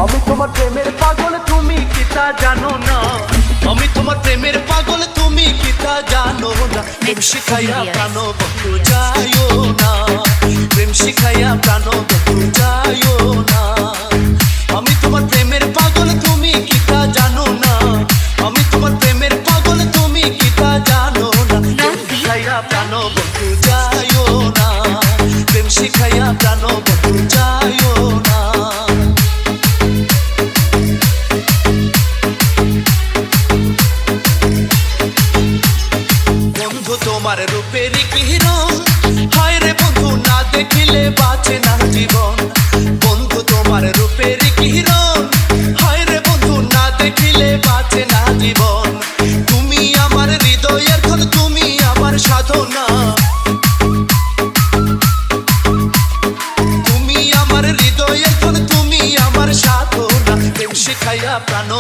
আমি তোমার প্রেমের পাগল, তুমি কি তা জানো না? আমি তোমার প্রেমের পাগল, তুমি কি তা জানো না? প্রেম শিখাইয়া প্রাণ বন্ধু যাইও না, প্রেম শিখাইয়া প্রাণ বন্ধু যাইও না। আমি তোমার প্রেমের পাগল, তুমি কি তা জানো না? আমি তোমার প্রেমের পাগল, তুমি কি তা জানো না? প্রেম শিখাইয়া প্রাণ বন্ধু যাইও না, প্রেম শিখাইয়া প্রাণ বন্ধু যাইও না। বন্ধু তোমার রূপের কিরণ, হায় রে বন্ধু না দেখিলে বাঁচে না জীবন। বন্ধু তোমার রূপের কিরণ, হায় রে বন্ধু না দেখিলে বাঁচে না জীবন। তুমি আমার হৃদয়ের ধন, তুমি আমার সাধনা, তুমি আমার হৃদয়ের ধন, তুমি আমার সাধনা। প্রেম শিখাইয়া প্রাণ